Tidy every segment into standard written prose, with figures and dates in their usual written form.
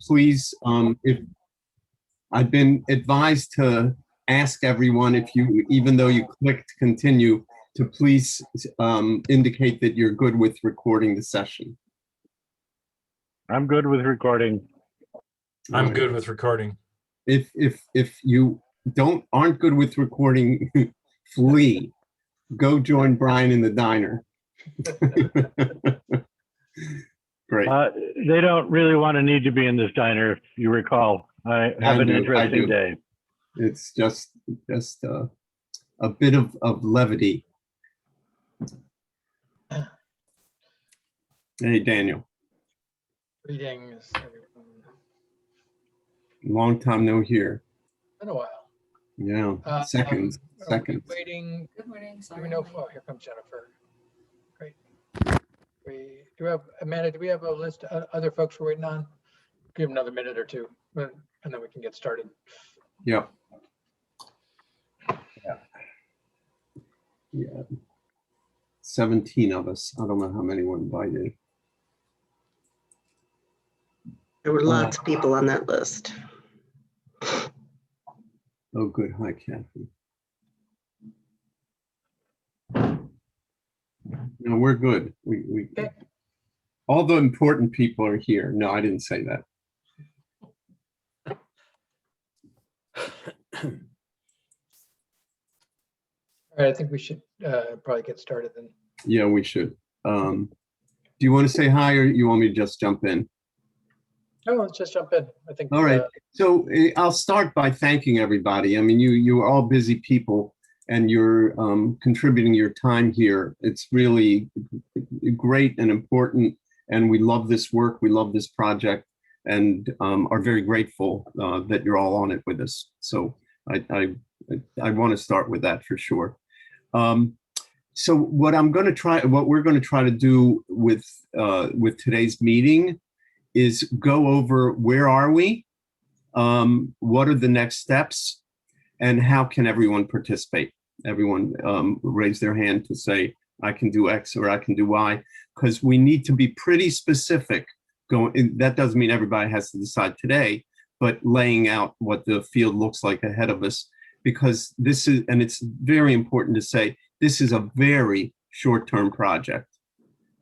please, if I've been advised to ask everyone if you, even though you clicked continue, to please indicate that you're good with recording the session. I'm good with recording. I'm good with recording. If you aren't good with recording, flee. Go join Brian in the diner. Great. They don't really want to need to be in this diner, if you recall. I have an interesting day. It's just a bit of levity. Hey, Daniel. Greetings, everyone. Long time no hear. Been a while. Yeah, seconds. Are we waiting? Good morning. Do we know? Oh, here comes Jennifer. Great. Do we have Amanda? Do we have a list of other folks we're waiting on? Give them another minute or two, and then we can get started. Yep. Yeah. 17 of us. I don't know how many were invited. There were lots of people on that list. Oh, good. Hi, Kathy. No, we're good. We Okay. All the important people are here. No, I didn't say that. All right, I think we should probably get started then. Yeah, we should. Do you want to say hi, or you want me to just jump in? Oh, let's just jump in. I think. All right. So I'll start by thanking everybody. I mean, you are all busy people, and you're contributing your time here. It's really great and important, and we love this work. We love this project, and are very grateful that you're all on it with us. So I want to start with that for sure. So what we're going to try to do with today's meeting is go over where are we, what are the next steps, and how can everyone participate. Everyone raise their hand to say, I can do X or I can do Y, because we need to be pretty specific. That doesn't mean everybody has to decide today, but laying out what the field looks like ahead of us, because this is, and it's very important to say, this is a very short-term project.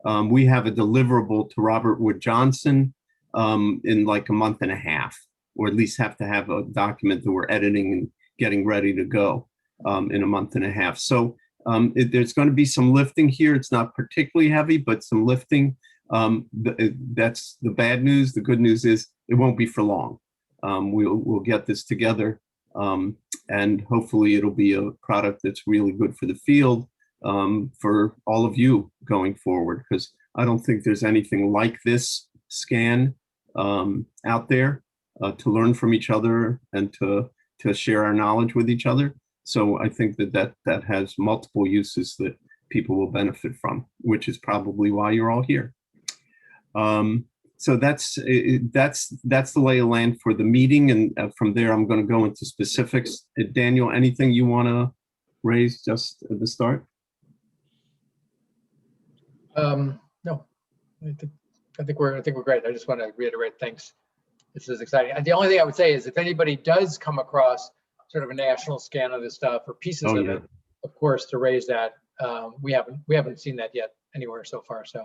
We have a deliverable to Robert Wood Johnson in like a month and a half, or at least have to have a document that we're editing and getting ready to go in a month and a half. So there's going to be some lifting here. It's not particularly heavy, but some lifting. That's the bad news. The good news is it won't be for long. We'll get this together, and hopefully it'll be a product that's really good for the field, for all of you going forward, because I don't think there's anything like this scan out there to learn from each other and to share our knowledge with each other. So I think that has multiple uses that people will benefit from, which is probably why you're all here. So that's the lay of land for the meeting, and from there I'm going to go into specifics. Daniel, anything you want to raise just at the start? No, I think we're great. I just want to reiterate thanks. This is exciting. And the only thing I would say is if anybody does come across sort of a national scan of this stuff or pieces of it, of course, to raise that. We haven't seen that yet anywhere so far. So.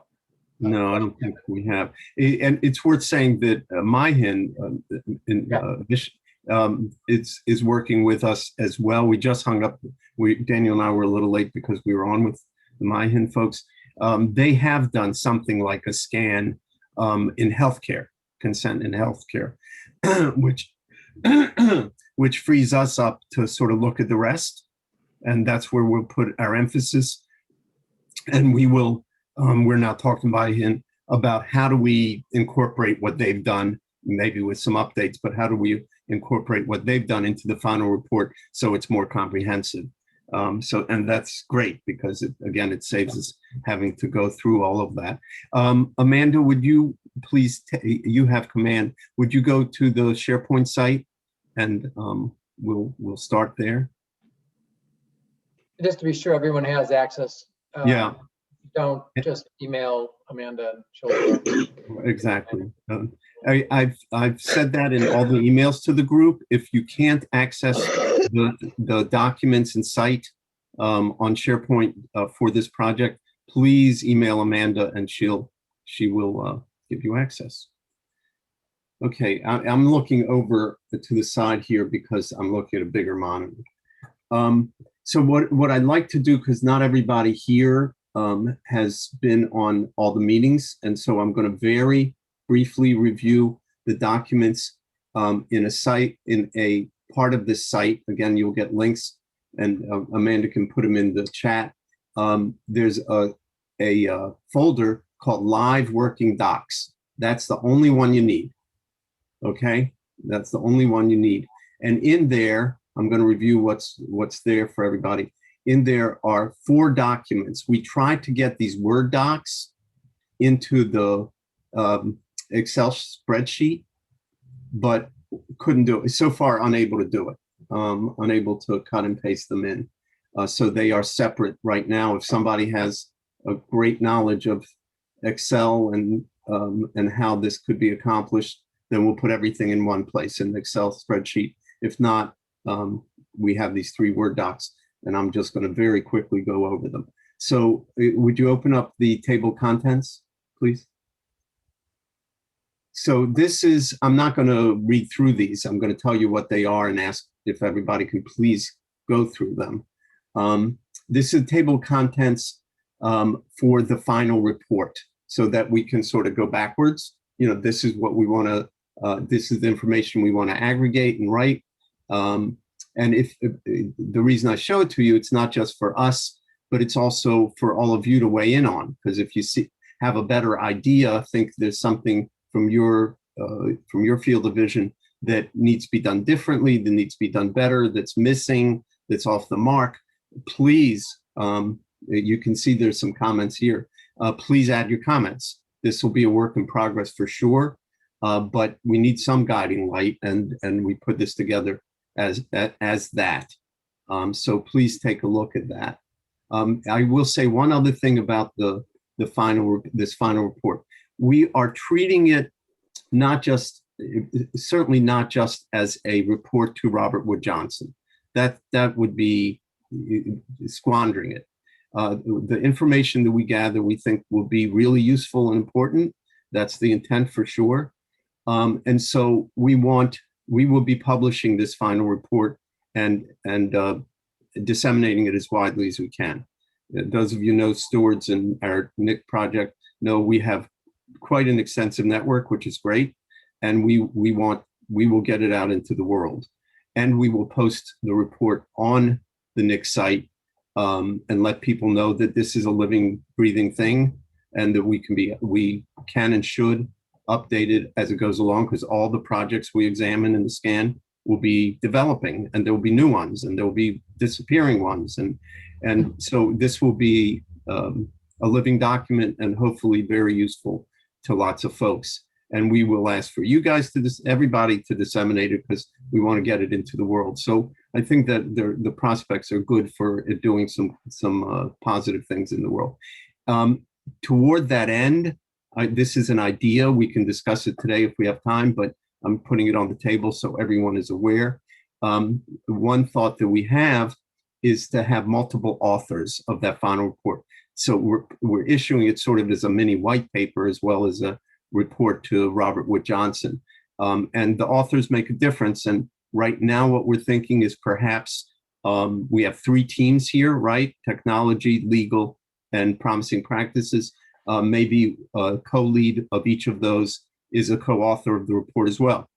No, I don't think we have. And it's worth saying that MyHin is working with us as well. We just hung up. Daniel and I were a little late because we were on with the MyHin folks. They have done something like a scan in healthcare, consent in healthcare, which frees us up to sort of look at the rest. And that's where we'll put our emphasis. And we will. We're now talking about how do we incorporate what they've done, maybe with some updates, but how do we incorporate what they've done into the final report so it's more comprehensive. And that's great because it saves us having to go through all of that. Amanda, would you please, you have command, would you go to the SharePoint site and we'll start there? Just to be sure everyone has access. Yeah. don't, just email Amanda and she'll. Exactly. I've said that in all the emails to the group. If you can't access the documents and site on SharePoint for this project, please email Amanda and she will give you access. Okay, I'm looking over to the side here because I'm looking at a bigger monitor. So what I'd like to do, because not everybody here has been on all the meetings, and so I'm going to very briefly review the documents in a part of this site. Again, you'll get links, and Amanda can put them in the chat. There's a folder called Live Working Docs. That's the only one you need. Okay, that's the only one you need. And in there, I'm going to review what's there for everybody. In there are 4 documents. We tried to get these Word docs into the Excel spreadsheet, but couldn't do it. So far, unable to do it. Unable to cut and paste them in. So they are separate right now. If somebody has a great knowledge of Excel and how this could be accomplished, then we'll put everything in one place in the Excel spreadsheet. If not, we have these 3 Word docs, and I'm just going to very quickly go over them. So would you open up the table of contents, please? So this is, I'm not going to read through these. I'm going to tell you what they are and ask if everybody can please go through them. This is a table of contents for the final report so that we can sort of go backwards. You know, this is what we want to, this is the information we want to aggregate and write. And if the reason I show it to you, it's not just for us, but it's also for all of you to weigh in on. Because if you have a better idea, think there's something from your field of vision that needs to be done differently, that needs to be done better, that's missing, that's off the mark, please, you can see there's some comments here. Please add your comments. This will be a work in progress for sure, but we need some guiding light, and we put this together as that. So please take a look at that. I will say one other thing about this final report. We are treating it certainly not just as a report to Robert Wood Johnson. That would be squandering it. The information that we gather, we think will be really useful and important. That's the intent for sure. And so we will be publishing this final report and disseminating it as widely as we can. Those of you know stewards in our NIC project know we have quite an extensive network, which is great. And we will get it out into the world. And we will post the report on the NIC site and let people know that this is a living, breathing thing, and that we can and should update it as it goes along, because all the projects we examine in the scan will be developing, and there will be new ones, and there will be disappearing ones, and so this will be a living document and hopefully very useful to lots of folks. And we will ask for you guys everybody to disseminate it, because we want to get it into the world. So I think that the prospects are good for it doing some positive things in the world. Toward that end, this is an idea. We can discuss it today if we have time, but I'm putting it on the table so everyone is aware. One thought that we have is to have multiple authors of that final report. So we're issuing it sort of as a mini white paper as well as a report to Robert Wood Johnson. And the authors make a difference. And right now what we're thinking is perhaps we have 3 teams here, right? Technology, legal, and promising practices. Maybe a co-lead of each of those is a co-author of the report as well,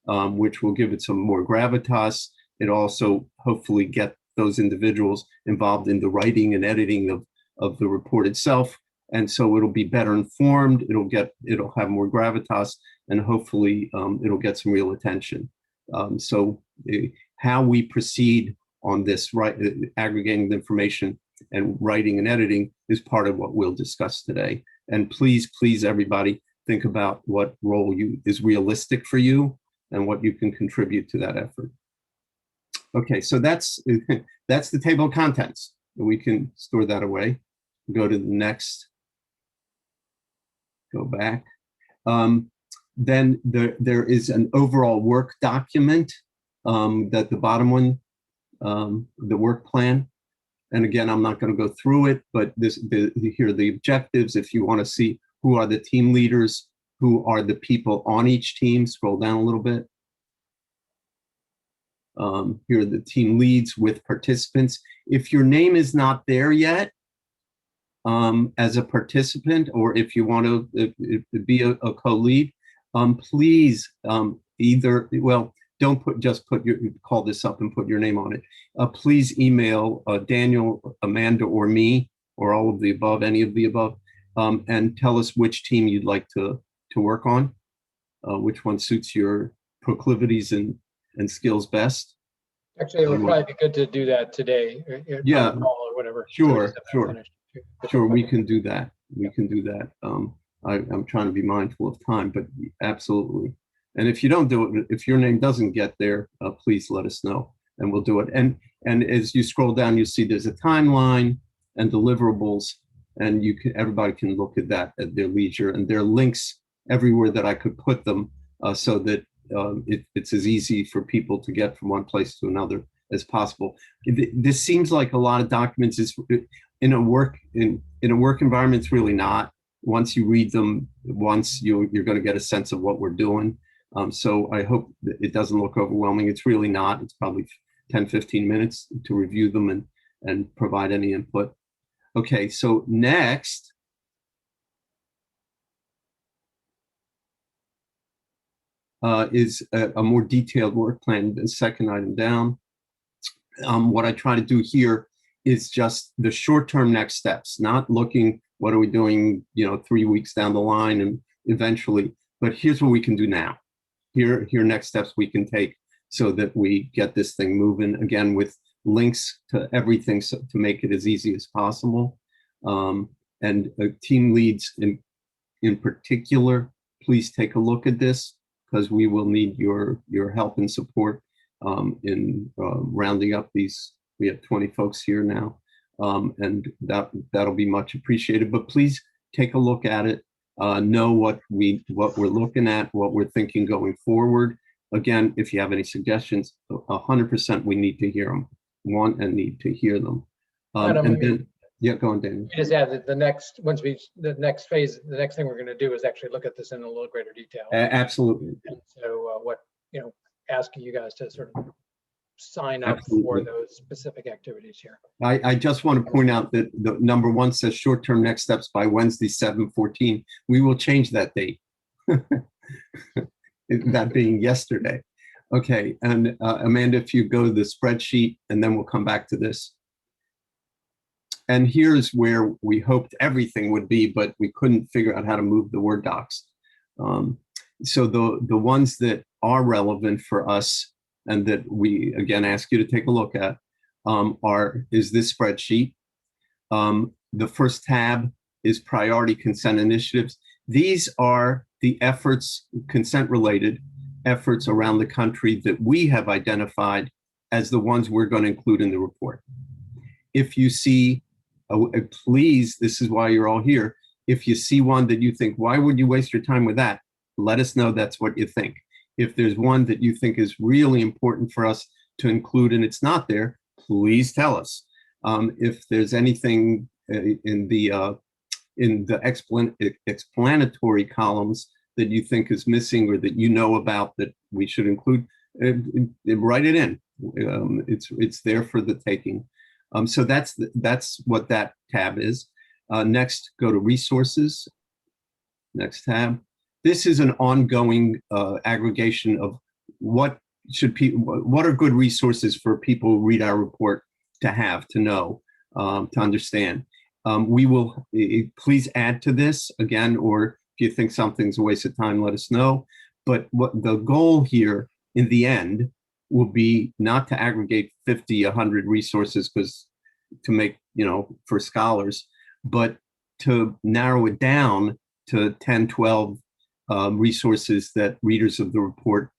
which will give it some more gravitas. It also hopefully get those individuals involved in the writing and editing of the report itself. And so it'll be better informed, it'll have more gravitas, and hopefully it'll get some real attention. So how we proceed on this, aggregating the information and writing and editing, is part of what we'll discuss today. And please, everybody, think about what role is realistic for you and what you can contribute to that effort. Okay, so that's the table of contents. We can store that away. go to the next, go back. Then there is an overall work document, that the bottom one, the work plan. And again, I'm not going to go through it, but here are the objectives. If you want to see who are the team leaders, who are the people on each team, scroll down a little bit. Here are the team leads with participants. If your name is not there yet as a participant, or if you want to be a co-lead, please either, well, don't call this up and put your name on it. Please email Daniel, Amanda, or me, or all of the above, any of the above, and tell us which team you'd like to work on, which one suits your proclivities and skills best. Actually, it would probably be good to do that today. Yeah. Or whatever. Sure. We can do that. I'm trying to be mindful of time, but absolutely. And if you don't do it, if your name doesn't get there, please let us know and we'll do it. And as you scroll down, you see there's a timeline and deliverables, and everybody can look at that at their leisure. And there are links everywhere that I could put them so that it's as easy for people to get from one place to another as possible. This seems like a lot of documents. In a work environment, it's really not. Once you read them once, you're going to get a sense of what we're doing. So I hope that it doesn't look overwhelming. It's really not. It's probably 10, 15 minutes to review them and provide any input. Okay, so next, is a more detailed work plan, the second item down. What I try to do here is just the short-term next steps, not looking, what are we doing, 3 weeks down the line and eventually, but here's what we can do now. Here are next steps we can take so that we get this thing moving, again, with links to everything to make it as easy as possible. And team leads in particular, please take a look at this, because we will need your help and support in rounding up these. We have 20 folks here now, and that'll be much appreciated. But please take a look at it, know what we're looking at, what we're thinking going forward. Again, if you have any suggestions, 100% we need to hear them, want and need to hear them. And then, yeah, go on, Daniel. Just add that the next phase, the next thing we're going to do is actually look at this in a little greater detail. Absolutely. And so asking you guys to sort of sign up for those specific activities here. I just want to point out that the number one says short-term next steps by Wednesday, 7/14. We will change that date. That being yesterday. Okay, and Amanda, if you go to the spreadsheet, and then we'll come back to this. And here's where we hoped everything would be, but we couldn't figure out how to move the Word docs. So the ones that are relevant for us and that we, again, ask you to take a look at is this spreadsheet. The first tab is priority consent initiatives. These are the efforts, consent-related efforts around the country that we have identified as the ones we're going to include in the report. If you see, please, this is why you're all here. If you see one that you think, why would you waste your time with that? Let us know that's what you think. If there's one that you think is really important for us to include and it's not there, please tell us. If there's anything in the explanatory columns that you think is missing or that you know about that we should include, write it in. It's there for the taking. So that's what that tab is. Next, go to resources. Next tab. This is an ongoing aggregation of what are good resources for people who read our report to have, to know, to understand. We will please add to this again, or if you think something's a waste of time, let us know. But what the goal here in the end will be not to aggregate 50, 100 resources to make, for scholars, but to narrow it down to 10, 12 resources that readers of the report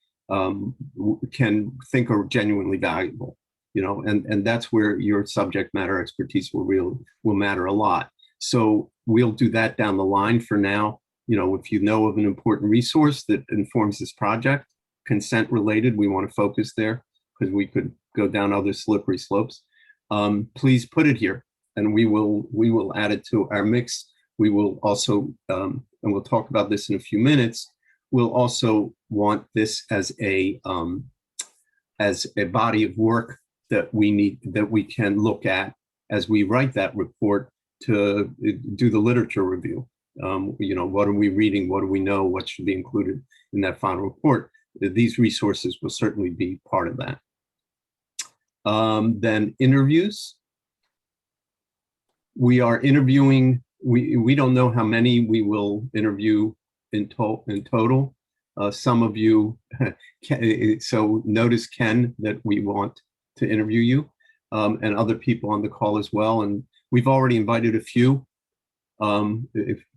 can think are genuinely valuable, and that's where your subject matter expertise will matter a lot. So we'll do that down the line. For now, if you know of an important resource that informs this project, consent related, we want to focus there because we could go down other slippery slopes. Please put it here, and we will add it to our mix. We will also, and we'll talk about this in a few minutes, we'll also want this as a body of work that we can look at as we write that report to do the literature review. What are we reading? What do we know? What should be included in that final report? These resources will certainly be part of that. Then interviews. We are interviewing, we don't know how many we will interview in total. Some of you, so notice, Ken, that we want to interview you, and other people on the call as well. And we've already invited a few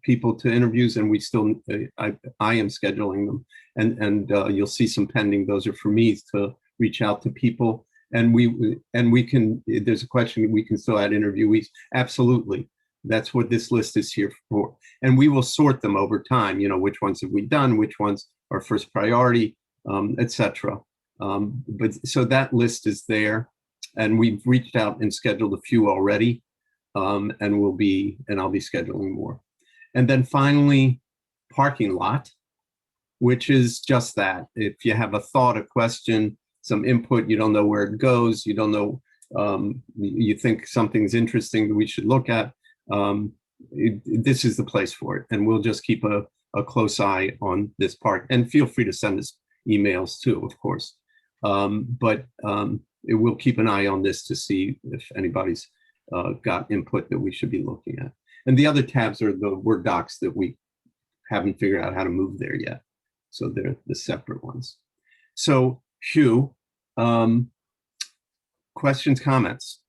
people to interviews, and we still, I am scheduling them, and you'll see some pending. Those are for me to reach out to people, and we can. There's a question, we can still add interviewees. Absolutely, that's what this list is here for, and we will sort them over time. Which ones have we done? Which ones are first priority, etc. But so that list is there, and we've reached out and scheduled a few already. And I'll be scheduling more. And then finally, parking lot, which is just that. If you have a thought, a question, some input, you don't know where it goes, you don't know, you think something's interesting that we should look at, this is the place for it. And we'll just keep a close eye on this part. And feel free to send us emails too, of course. But it will keep an eye on this to see if anybody's got input that we should be looking at. And the other tabs are the Word docs that we haven't figured out how to move there yet. So they're the separate ones. So Hugh, questions, comments?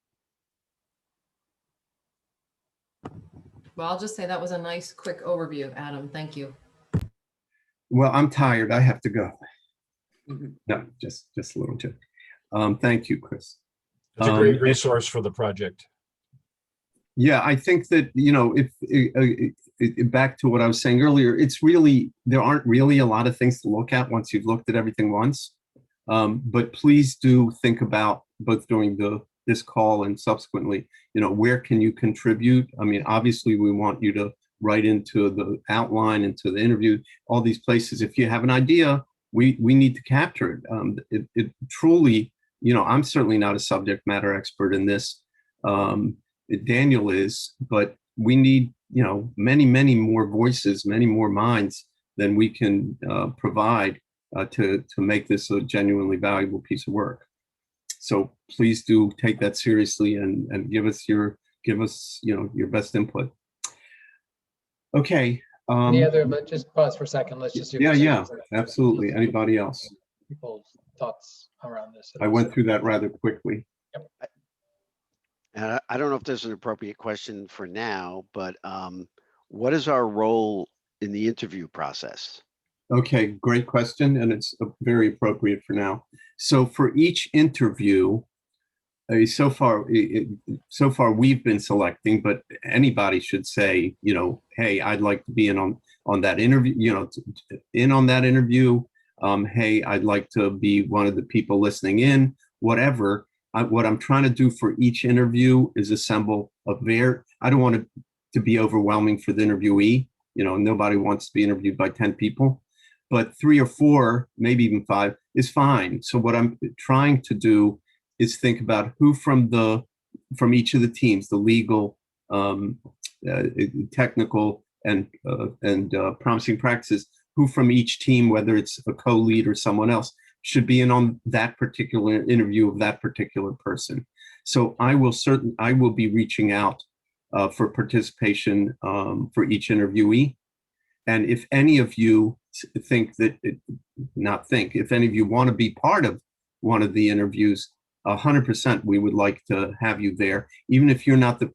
Well, I'll just say that was a nice, quick overview, Adam. Thank you. Well, I'm tired. I have to go. No, just a little joke. Thank you, Chris. It's a great resource for the project. Yeah, I think that, if back to what I was saying earlier, there aren't really a lot of things to look at once you've looked at everything once. But please do think about, both during this call and subsequently, where can you contribute? I mean, obviously we want you to write into the outline, into the interview, all these places. If you have an idea, we need to capture it. It truly, I'm certainly not a subject matter expert in this. Daniel is, but we need, many, many more voices, many more minds than we can provide to make this a genuinely valuable piece of work. So please do take that seriously and give us your best input. Okay. Any other, just pause for a second. Let's just. Yeah, absolutely. Anybody else? People's thoughts around this. I went through that rather quickly. Yep. And I don't know if there's an appropriate question for now, but what is our role in the interview process? Okay, great question, and it's very appropriate for now. So for each interview, so far we've been selecting, but anybody should say, hey, I'd like to be in on that interview, in on that interview. Hey, I'd like to be one of the people listening in, whatever. What I'm trying to do for each interview is assemble I don't want it to be overwhelming for the interviewee. Nobody wants to be interviewed by 10 people, but 3 or 4, maybe even 5 is fine. So what I'm trying to do is think about who from each of the teams, the legal, technical, and promising practices, who from each team, whether it's a co-lead or someone else, should be in on that particular interview of that particular person. So I will be reaching out for participation for each interviewee. And if any of you if any of you want to be part of one of the interviews, 100% we would like to have you there. Even if you're not the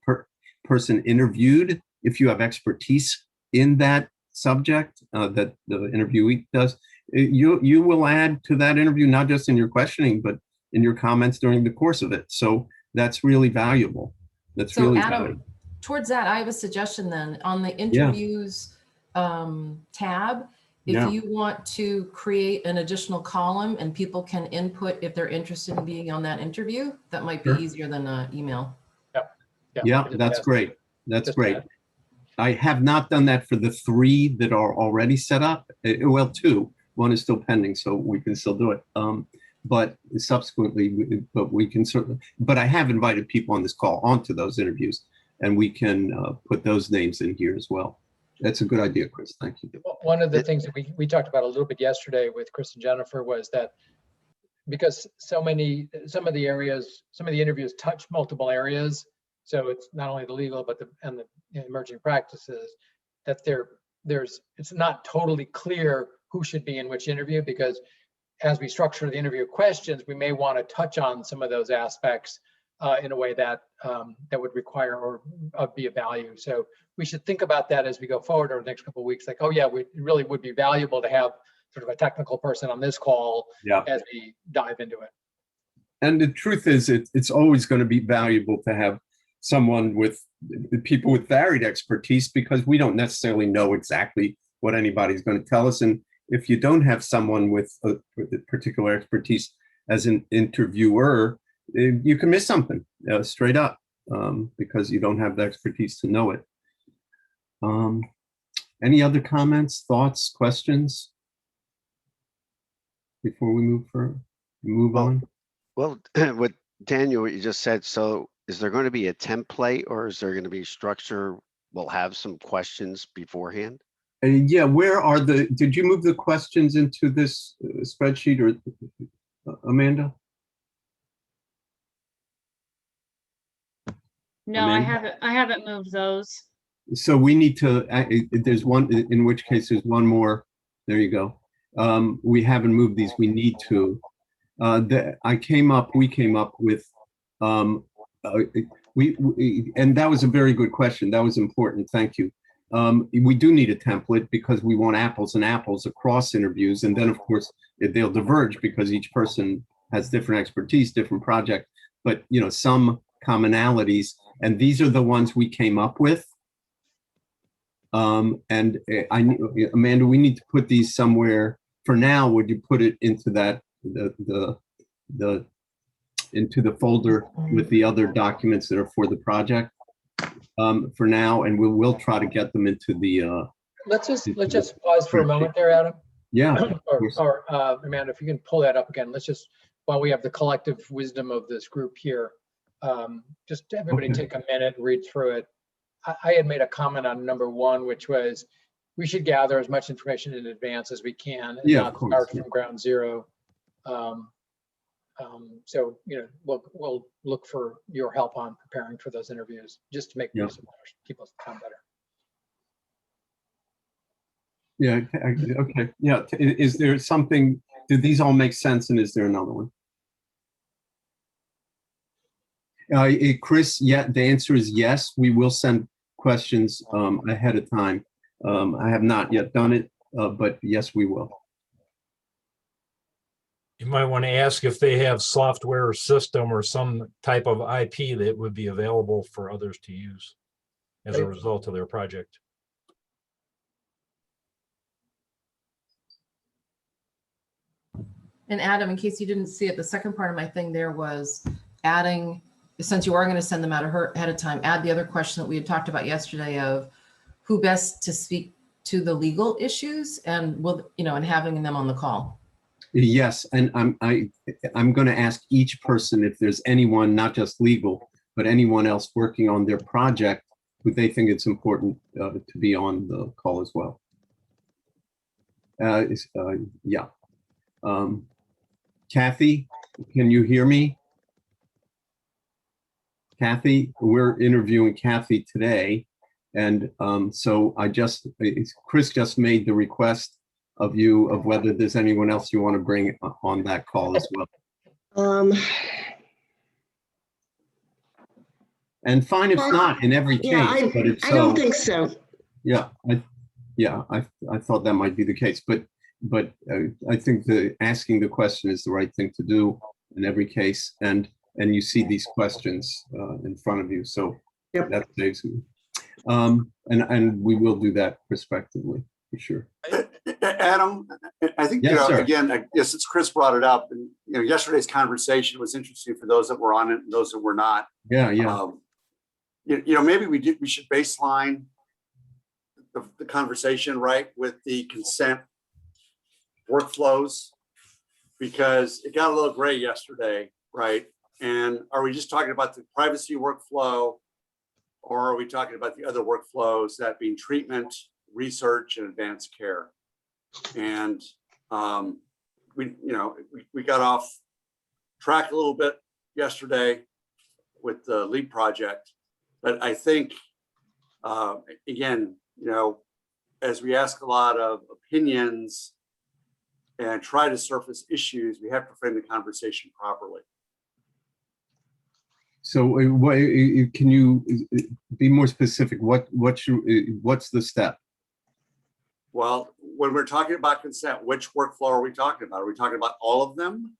person interviewed, if you have expertise in that subject that the interviewee does, you will add to that interview, not just in your questioning, but in your comments during the course of it. So that's really valuable. That's So really Adam, valuable. towards that, I have a suggestion then on the interviews tab. Yeah. If you want to create an additional column and people can input if they're interested in being on that interview, that might be Sure. easier than an email. Yeah, I just that's asked- great. That's just great. asked. I have not done that for the 3 that are already set up. Well, 2. One is still pending, so we can still do it. But subsequently, but we can certainly. But I have invited people on this call onto those interviews, and we can put those names in here as well. That's a good idea, Chris. Thank you. One of the things that we talked about a little bit yesterday with Chris and Jennifer was that because some of the interviews touch multiple areas, so it's not only the legal but the emerging practices, that it's not totally clear who should be in which interview, because as we structure the interview questions, we may want to touch on some of those aspects in a way that would require or be of value. So we should think about that as we go forward over the next couple of weeks. Like, oh yeah, it really would be valuable to have sort of a technical person on this call as we dive into it. And the truth is, it's always going to be valuable to have someone with people with varied expertise, because we don't necessarily know exactly what anybody's going to tell us. And if you don't have someone with a particular expertise as an interviewer, you can miss something straight up because you don't have the expertise to know it. Any other comments, thoughts, questions before we move on? Well, with Daniel, what you just said, so is there going to be a template, or is there going to be structure? We'll have some questions beforehand. Yeah, did you move the questions into this spreadsheet, or Amanda? No, Amanda? I haven't moved those. So we need to, there's one, in which case there's one more. There you go. We haven't moved these. We need to. We came up with, and that was a very good question. That was important. Thank you. We do need a template because we want apples and apples across interviews. And then of course they'll diverge because each person has different expertise, different project, but some commonalities. And these are the ones we came up with. Amanda, we need to put these somewhere. For now, would you put it into that into the folder with the other documents that are for the project for now, and we'll try to get them into the. Let's just pause for a moment there, Adam. Yeah. or Amanda, if you can pull that up again. Let's just, while we have the collective wisdom of this group here, just everybody take a minute, read through it. I had made a comment on number 1, which was we should gather as much information in advance as we can and not start from ground zero. So we'll look for your help on preparing for those interviews, just to make people's time better. Yeah. Okay. Yeah. Is there something? Do these all make sense? And is there another one? Chris, yeah, the answer is yes. We will send questions ahead of time. I have not yet done it, but yes, we will. You might want to ask if they have software or system or some type of IP that would be available for others to use as a result of their project. And Adam, in case you didn't see it, the second part of my thing there was adding, since you are going to send them out ahead of time, add the other question that we had talked about yesterday of who best to speak to the legal issues, and and having them on the call. Yes, and I'm going to ask each person if there's anyone, not just legal, but anyone else working on their project who they think it's important to be on the call as well. Yeah. Kathy, can you hear me? Kathy, we're interviewing Kathy today. And so Chris just made the request of you of whether there's anyone else you want to bring on that call as well. And fine if not in every case, but if so. I don't think so. Yeah, I thought that might be the case, but I think asking the question is the right thing to do in every case, and you see these questions in front of you, so that saves me. And we will do that respectively, for sure. Adam, I think, Yes, sir. again, I guess it's Chris brought it up, and yesterday's conversation was interesting for those that were on it and those that were not. Yeah, yeah. Maybe we should baseline the conversation, right, with the consent workflows, because it got a little gray yesterday, right? And are we just talking about the privacy workflow, or are we talking about the other workflows, that being treatment, research, and advanced care? And we got off track a little bit yesterday with the LEAP project, but I think again, as we ask a lot of opinions and try to surface issues, we have to frame the conversation properly. So can you be more specific? What's the step? Well, when we're talking about consent, which workflow are we talking about? Are we talking about all of them?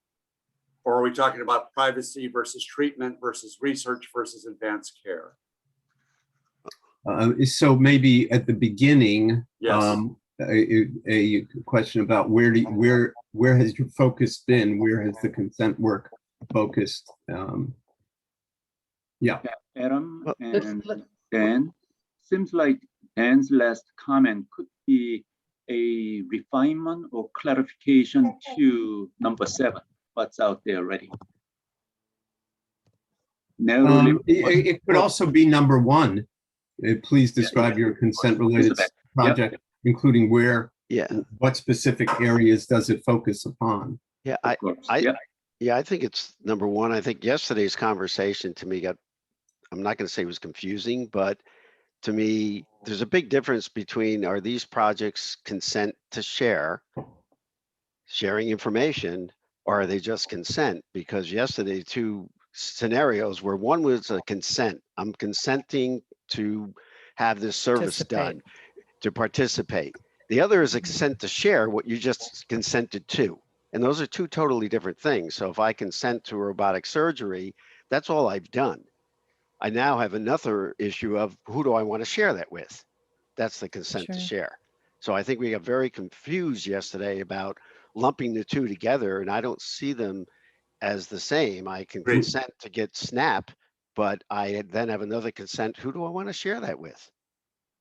Or are we talking about privacy versus treatment versus research versus advanced care? So maybe at the beginning, Yes. A question about where has your focus been? Where has the consent work focused? Yeah. Adam Let's- and Dan, seems like Dan's last comment could be a refinement or clarification to number 7, what's out there already. Narrowly- It could also be number 1. Please describe your consent-related Elizabeth, project, including Yeah, what specific areas does it focus upon? yeah, of course, I- yeah. yeah, I think it's number 1. I think yesterday's conversation to me I'm not gonna say it was confusing, but to me, there's a big difference between, are these projects consent to sharing information, or are they just consent? Because yesterday, 2 scenarios where one was a consent. I'm consenting to have this service done, to participate. The other is a consent to share what you just consented to. And those are 2 totally different things. So if I consent to robotic surgery, that's all I've done. I now have another issue of who do I want to share that with? That's the consent to share. So I think we got very confused yesterday about lumping the 2 together, and I don't see them as the same. I can Great. consent to get SNAP, but I then have another consent. Who do I want to share that with?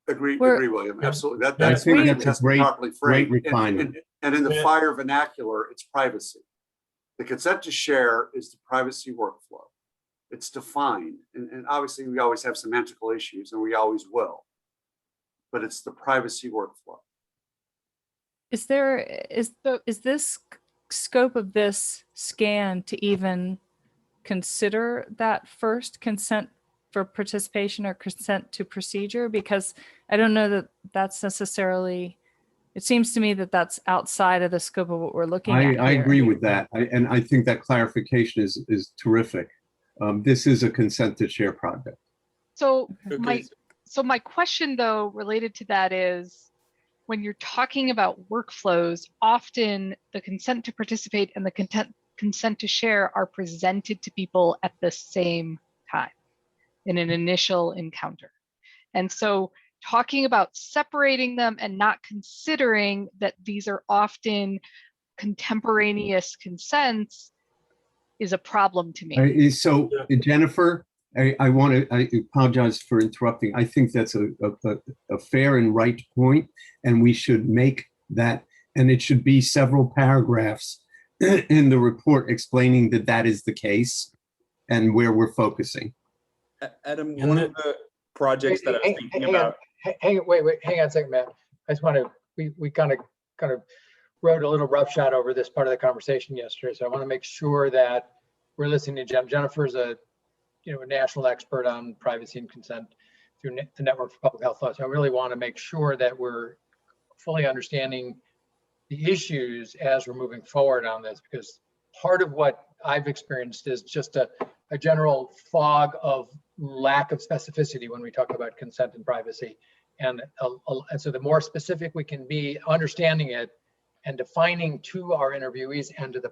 Agree, We're- William. Absolutely. I That's think what that's has a to be great properly framed. refinement. And in the Yeah. fire vernacular, it's privacy. The consent to share is the privacy workflow. It's defined, and obviously we always have semantical issues, and we always will. But it's the privacy workflow. Is this scope of this scan to even consider that first consent for participation or consent to procedure? Because I don't know that that's necessarily, it seems to me that that's outside of the scope of what we're looking at I here. agree with that. And I think that clarification is terrific. This is a consent to share project. So Okay. my question though, related to that is, when you're talking about workflows, often the consent to participate and the consent to share are presented to people at the same time in an initial encounter. And so talking about separating them and not considering that these are often contemporaneous consents is a problem to me. So Jennifer, I apologize for interrupting. I think that's a fair and right point, and we should make that, and it should be several paragraphs in the report explaining that that is the case and where we're focusing. Adam, And one the- of the projects that I was thinking about. Hang on a second, Matt. I just want to, we kind of wrote a little roughshod over this part of the conversation yesterday. So I want to make sure that we're listening to Jennifer's a national expert on privacy and consent through the Network for Public Health Law. So I really want to make sure that we're fully understanding the issues as we're moving forward on this, because part of what I've experienced is just a general fog of lack of specificity when we talk about consent and privacy. And so the more specific we can be understanding it and defining to our interviewees and to the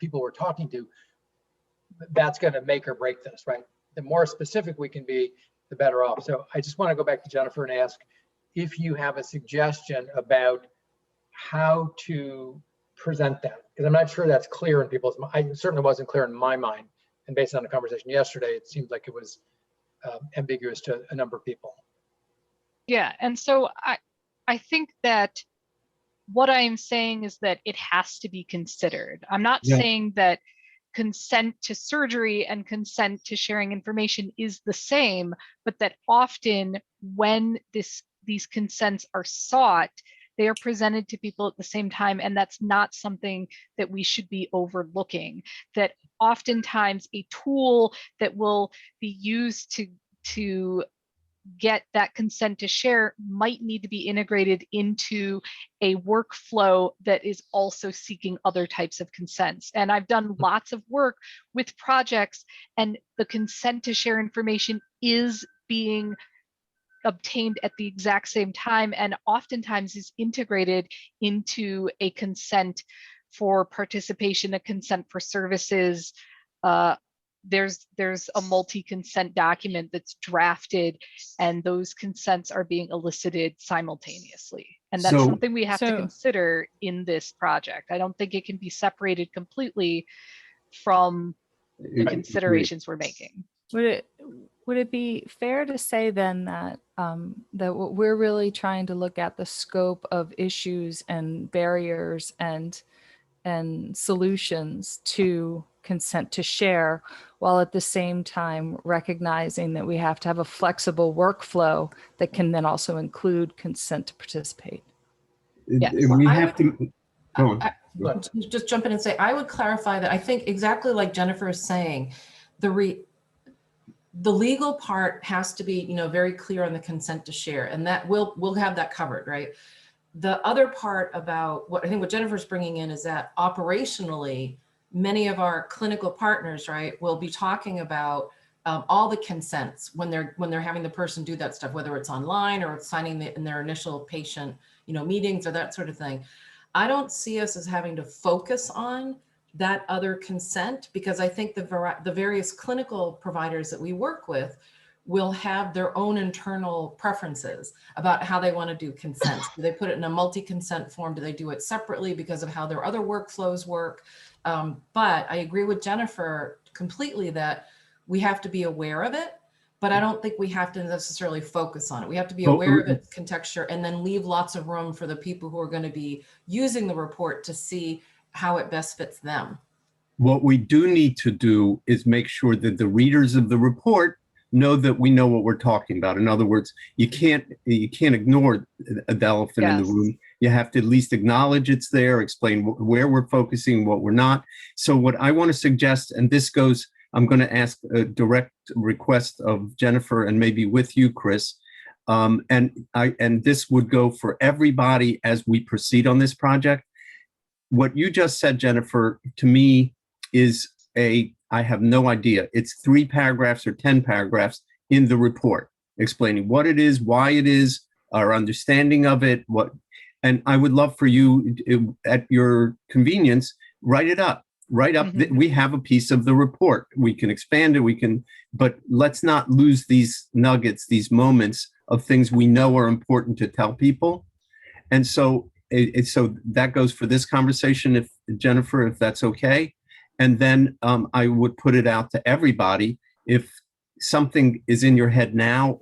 people we're talking to, that's going to make or break this, right? The more specific we can be, the better off. So I just want to go back to Jennifer and ask if you have a suggestion about how to present that, because I'm not sure that's clear in people's, I certainly wasn't clear in my mind. And based on the conversation yesterday, it seemed like it was ambiguous to a number of people. Yeah, and so I think that what I'm saying is that it has to be considered. I'm not saying that consent to surgery and consent to sharing information is the same, but that often when these consents are sought, they are presented to people at the same time, and that's not something that we should be overlooking. That oftentimes a tool that will be used to get that consent to share might need to be integrated into a workflow that is also seeking other types of consents. And I've done lots of work with projects, and the consent to share information is being obtained at the exact same time, and oftentimes is integrated into a consent for participation, a consent for services. There's a multi-consent document that's drafted, and those consents are being elicited simultaneously. And that's something we have to consider in this project. I don't think it can be separated completely from the considerations we're making. Would it be fair to say then that that what we're really trying to look at the scope of issues and barriers and solutions to consent to share, while at the same time recognizing that we have to have a flexible workflow that can then also include consent to participate? Yes. We have to. Go on. Just jump in and say, I would clarify that I think exactly like Jennifer is saying, the legal part has to be, very clear on the consent to share, and that we'll have that covered, right? The other part about what I think what Jennifer's bringing in is that operationally, many of our clinical partners, right, will be talking about all the consents when they're having the person do that stuff, whether it's online or it's signing in their initial patient, meetings or that sort of thing. I don't see us as having to focus on that other consent, because I think the various clinical providers that we work with will have their own internal preferences about how they want to do consents. Do they put it in a multi-consent form? Do they do it separately because of how their other workflows work? But I agree with Jennifer completely that we have to be aware of it, but I don't think we have to necessarily focus on it. We have to be aware of its contexture and then leave lots of room for the people who are going to be using the report to see how it best fits them. What we do need to do is make sure that the readers of the report know that we know what we're talking about. In other words, you can't ignore the elephant in the room. You have to at least acknowledge it's there, explain where we're focusing, what we're not. So what I want to suggest, and this goes, I'm going to ask a direct request of Jennifer and maybe with you, Chris, and this would go for everybody as we proceed on this project. What you just said, Jennifer, to me is I have no idea. It's 3 paragraphs or 10 paragraphs in the report explaining what it is, why it is, our understanding of it, and I would love for you, at your convenience, write it up. Write up that we have a piece of the report. We can expand it, but let's not lose these nuggets, these moments of things we know are important to tell people. And so that goes for this conversation, if Jennifer, if that's okay. And then I would put it out to everybody. If something is in your head now,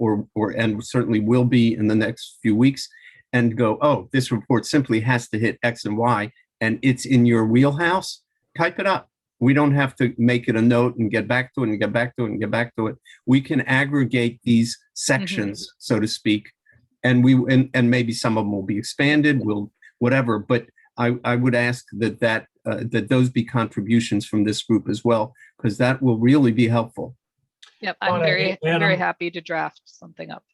and certainly will be in the next few weeks, and go, oh, this report simply has to hit X and Y, and it's in your wheelhouse, type it up. We don't have to make it a note and get back to it and get back to it and get back to it. We can aggregate these sections, so to speak, and maybe some of them will be expanded, whatever. But I would ask that those be contributions from this group as well, because that will really be helpful. Yep, I'm very happy to draft something up.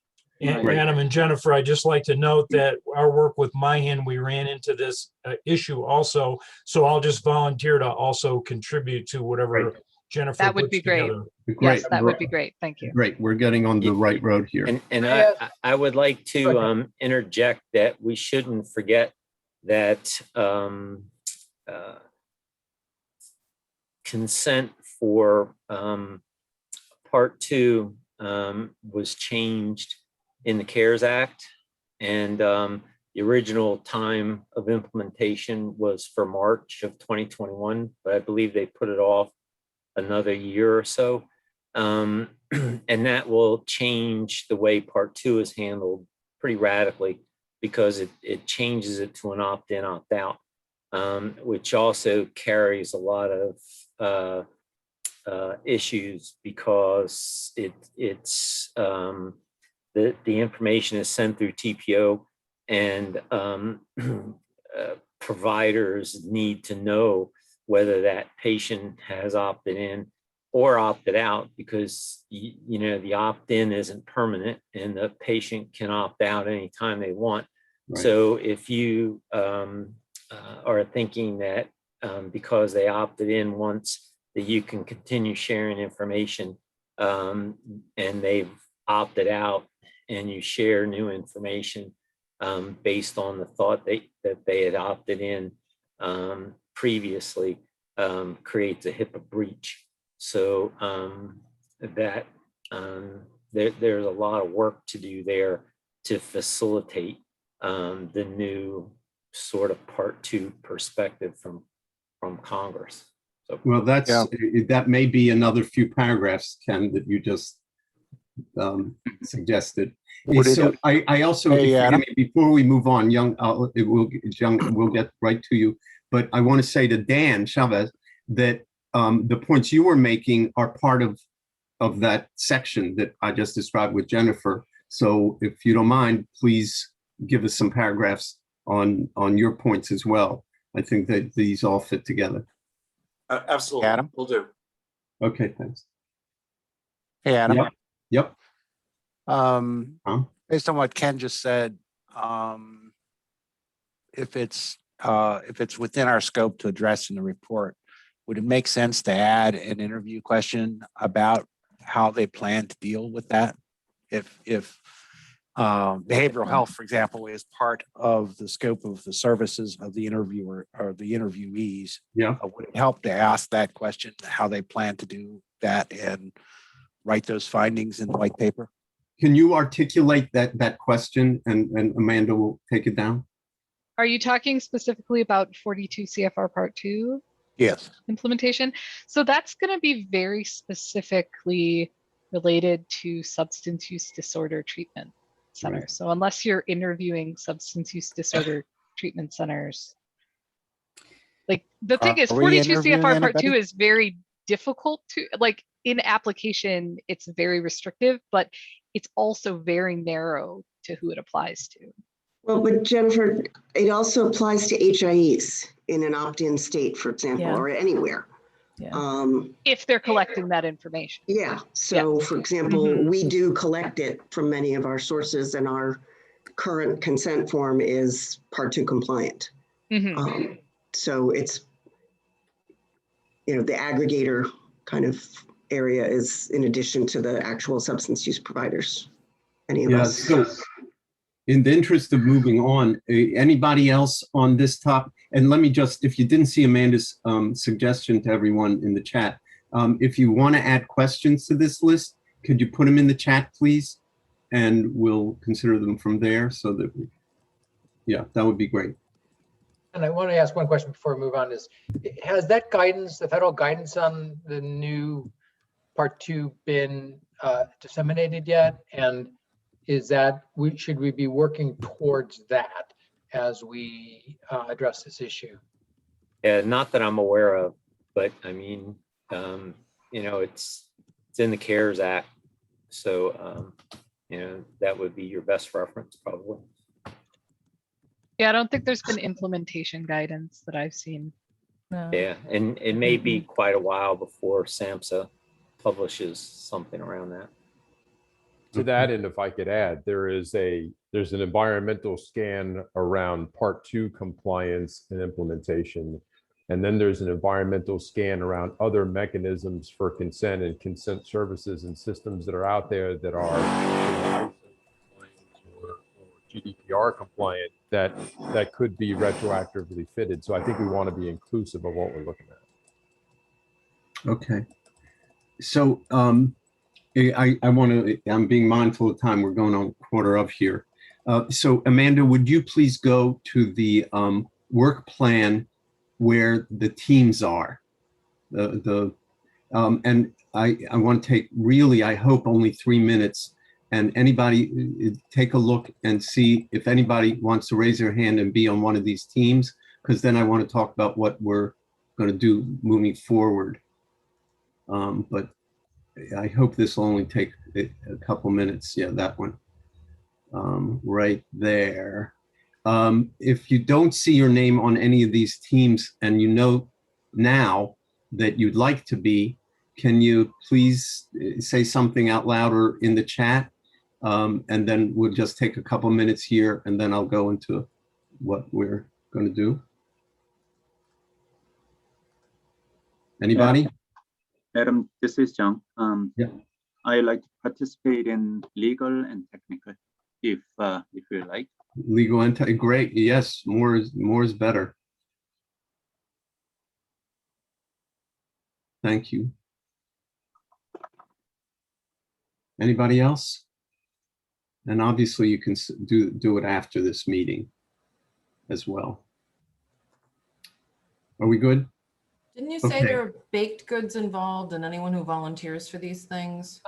And Adam and Jennifer, I'd just like to note that our work with MyHand, we ran into this issue also. So I'll just volunteer to also contribute to whatever Jennifer that would be great. Yes, that would be great. Thank you. Great. We're getting on the right road here. And I would like to interject that we shouldn't forget that consent for part 2 was changed in the CARES Act. And the original time of implementation was for March of 2021, but I believe they put it off another year or so. And that will change the way Part 2 is handled pretty radically, because it changes it to an opt-in, opt-out, which also carries a lot of issues, because it's the information is sent through TPO, and providers need to know whether that patient has opted in or opted out, because you know the opt-in isn't permanent and the patient can opt out anytime they want. Right. So if you are thinking that because they opted in once, that you can continue sharing information, and they've opted out, and you share new information based on the thought that they had opted in previously, creates a HIPAA breach. So there's a lot of work to do there to facilitate the new sort of Part 2 perspective from Congress. So, Well, that may be another few paragraphs, Ken, that you just suggested. So I also, before we move on, we'll get right to you, but I want to say to Dan Chavez that the points you were making are part of that section that I just described with Jennifer. So if you don't mind, please give us some paragraphs on your points as well. I think that these all fit together. Absolutely, Adam? Will do. Okay, thanks. Hey, Adam. Yep. Based on what Ken just said, if it's within our scope to address in the report, would it make sense to add an interview question about how they plan to deal with that? If behavioral health, for example, is part of the scope of the services of the interviewer or the interviewees, would it help to ask that question, how they plan to do that, and write those findings in the white paper? Can you articulate that question, and Amanda will take it down? Are you talking specifically about 42 CFR Part 2? Yes. Implementation? So that's going to be very specifically related to substance use disorder treatment centers. Right. So unless you're interviewing substance use disorder treatment centers, like the thing is 42 CFR Part 2 is very difficult to, like, in application, it's very restrictive, but it's also very narrow to who it applies to. Well, but Jennifer, it also applies to HIEs in an opt-in state, for example, or anywhere. Yeah. If they're collecting that information. Yeah. So, for example, we do collect it from many of our sources, and our current consent form is Part 2 compliant. So it's, the aggregator kind of area is in addition to the actual substance use providers. Any of us. So in the interest of moving on, anybody else on this topic? And let me just, if you didn't see Amanda's suggestion to everyone in the chat, if you want to add questions to this list, could you put them in the chat, please? And we'll consider them from there, so that, that would be great. And I want to ask one question before we move on is, has that guidance, the federal guidance on the new Part 2 been disseminated yet? And is that, should we be working towards that as we address this issue? Yeah, not that I'm aware of, but I mean, it's in the CARES Act. So, that would be your best reference probably. Yeah, I don't think there's been implementation guidance that I've seen. No. Yeah, and it may be quite a while before SAMHSA publishes something around that. To that end, if I could add, there's an environmental scan around Part 2 compliance and implementation. And then there's an environmental scan around other mechanisms for consent and consent services and systems that are out there that are or GDPR compliant that could be retroactively fitted. So I think we want to be inclusive of what we're looking at. Okay. So I want to, I'm being mindful of time. We're going on quarter of here. So Amanda, would you please go to the work plan where the teams are? And I want to take really, I hope only 3 minutes, and anybody take a look and see if anybody wants to raise their hand and be on one of these teams, because then I want to talk about what we're going to do moving forward. But I hope this will only take a couple minutes. Yeah, that one right there. If you don't see your name on any of these teams and you know now that you'd like to be, can you please say something out loud or in the chat? And then we'll just take a couple minutes here and then I'll go into what we're going to do. Anybody? Adam, this is John. Yeah. I like to participate in legal and technical, if you like. Legal and great. Yes, more is better. Thank you. Anybody else? And obviously you can do it after this meeting as well. Are we good? Didn't you say Okay. there are baked goods involved and anyone who volunteers for these things?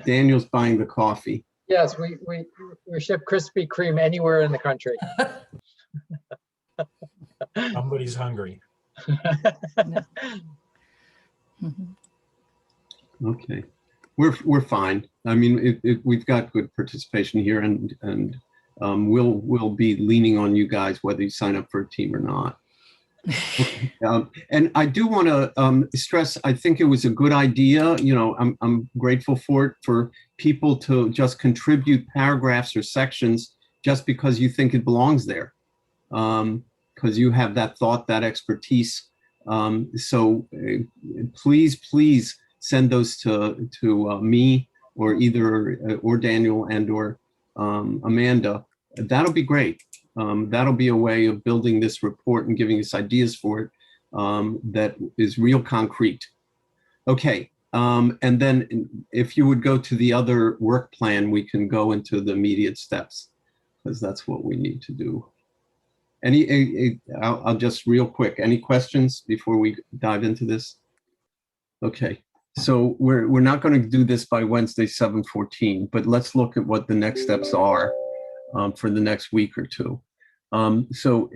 Daniel's buying the coffee. Yes, we ship Krispy Kreme anywhere in the country. Somebody's hungry. Okay, we're fine. I mean, we've got good participation here, and we'll be leaning on you guys whether you sign up for a team or not. And I do want to stress, I think it was a good idea. You know, I'm grateful for it, for people to just contribute paragraphs or sections just because you think it belongs there, because you have that thought, that expertise. So please send those to me or either or Daniel and or Amanda. That'll be great. That'll be a way of building this report and giving us ideas for it that is real concrete. Okay, and then if you would go to the other work plan, we can go into the immediate steps, because that's what we need to do. I'll just real quick, any questions before we dive into this? Okay, so we're not going to do this by Wednesday, 7/14, but let's look at what the next steps are for the next week or two. So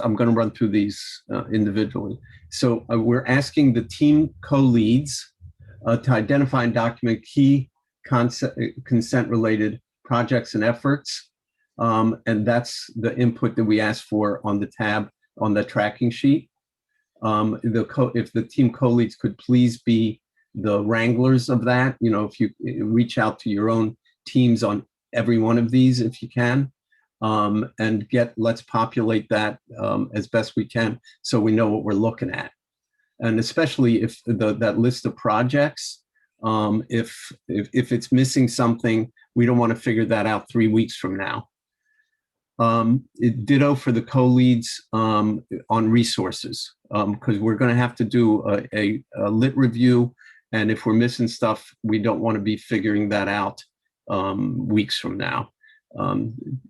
I'm going to run through these individually. So we're asking the team co-leads to identify and document key consent-related projects and efforts. And that's the input that we asked for on the tab on the tracking sheet. If the team co-leads could please be the wranglers of that, you know, if you reach out to your own teams on every one of these, if you can, and let's populate that as best we can so we know what we're looking at. And especially if that list of projects, if it's missing something, we don't want to figure that out 3 weeks from now. Ditto for the co-leads on resources, because we're going to have to do a lit review. And if we're missing stuff, we don't want to be figuring that out weeks from now.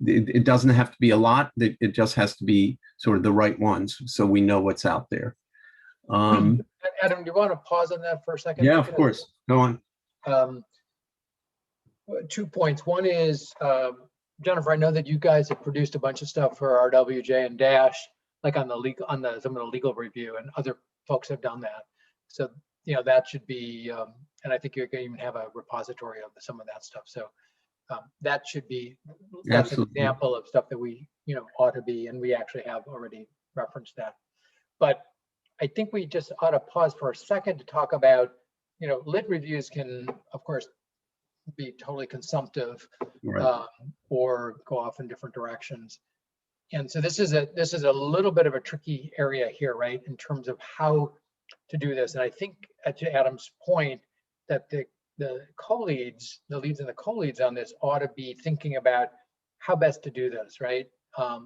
It doesn't have to be a lot. It just has to be sort of the right ones so we know what's out there. Adam, do you want to pause on that for a second? Yeah, of course. Go on. 2 points. One is, Jennifer, I know that you guys have produced a bunch of stuff for RWJ and Dash, like on some of the legal review, and other folks have done that. So, you know, that should be, and I think you're going to even have a repository of some of that stuff. So that should be, that's an example of stuff that we, you know, ought to be, and we actually have already referenced that. But I think we just ought to pause for a second to talk about, you know, lit reviews can, of course, be totally consumptive, right, or go off in different directions. And so this is a little bit of a tricky area here, right, in terms of how to do this. And I think to Adam's point that the co-leads, the leads and the co-leads on this ought to be thinking about how best to do this, right?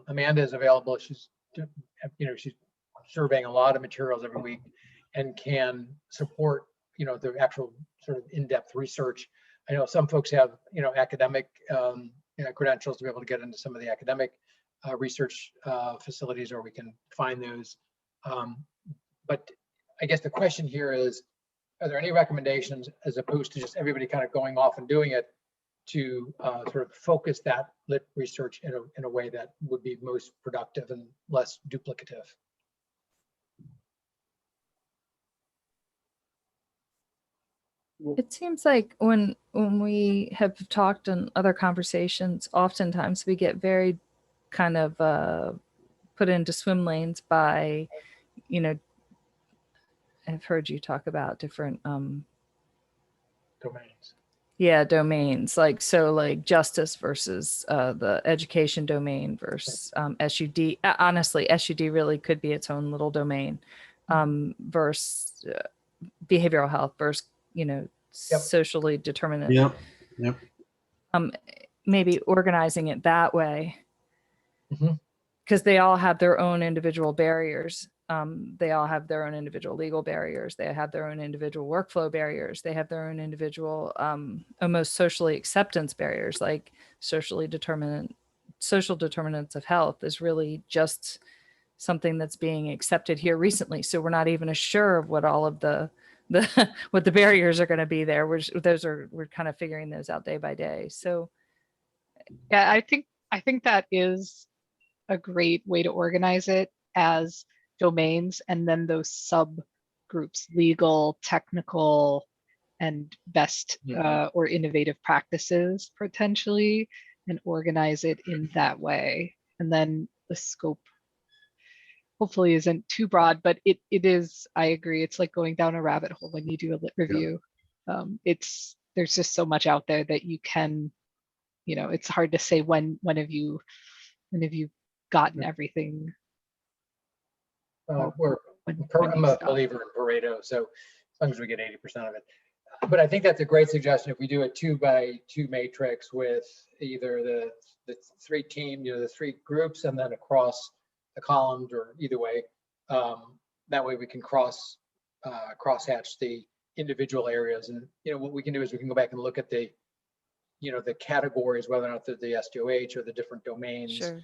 Amanda is available. She's, you know, she's surveying a lot of materials every week and can support, the actual sort of in-depth research. I know some folks have, academic credentials to be able to get into some of the academic research facilities, or we can find those. But I guess the question here is, are there any recommendations, as opposed to just everybody kind of going off and doing it, to sort of focus that lit research in a way that would be most productive and less duplicative? It seems like when we have talked in other conversations, oftentimes we get very kind of put into swim lanes by, I've heard you talk about different domains. Yeah, domains, like justice versus the education domain versus SUD. Honestly, SUD really could be its own little domain, versus behavioral health versus socially determinate. Yep. Maybe organizing it that way, because they all have their own individual barriers. They all have their own individual legal barriers. They have their own individual workflow barriers. They have their own individual, almost socially acceptance barriers, like social determinants of health is really just something that's being accepted here recently. So we're not even sure of what all of the what the barriers are going to be there. We're kind of figuring those out day by day. So yeah, I think that is a great way to organize it as domains, and then those subgroups, legal, technical, and best or innovative practices potentially, and organize it in that way. And then the scope hopefully isn't too broad, but it is, I agree, it's like going down a rabbit hole when you do a lit review. There's just so much out there that you can, it's hard to say when have you gotten everything. I'm a believer in Pareto, so as long as we get 80% of it. But I think that's a great suggestion. If we do a 2x2 matrix with either the three team, the three groups, and then across the columns, or either way, that way we can crosshatch the individual areas. And what we can do is we can go back and look at the the categories, whether or not they're the SDOH or the different domains. Sure.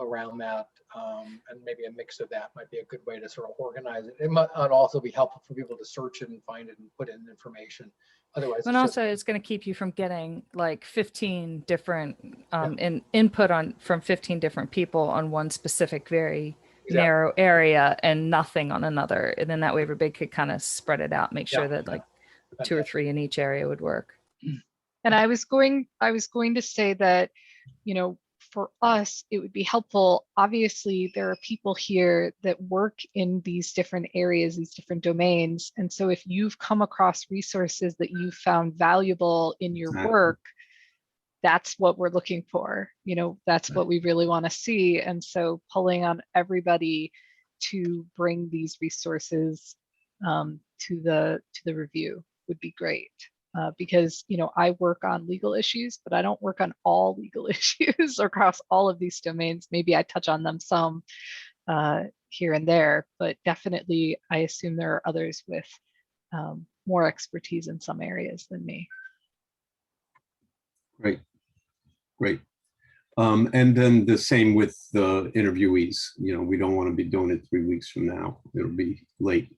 Around that, and maybe a mix of that might be a good way to sort of organize it. It might also be helpful for people to search it and find it and put in information. Otherwise, and also it's going to keep you from getting like 15 different input from 15 different people on one specific very narrow area and nothing on another. And then that way everybody could kind of spread it out, make sure that like 2 or 3 in each area would work. And I was going to say that, for us, it would be helpful. Obviously, there are people here that work in these different areas, these different domains. And so if you've come across resources that you found valuable in your work, that's what we're looking for. That's what we really want to see. And so pulling on everybody to bring these resources to the review would be great. Because I work on legal issues, but I don't work on all legal issues across all of these domains. Maybe I touch on them some here and there, but definitely I assume there are others with more expertise in some areas than me. Great. And then the same with the interviewees. We don't want to be doing it 3 weeks from now. It'll be late.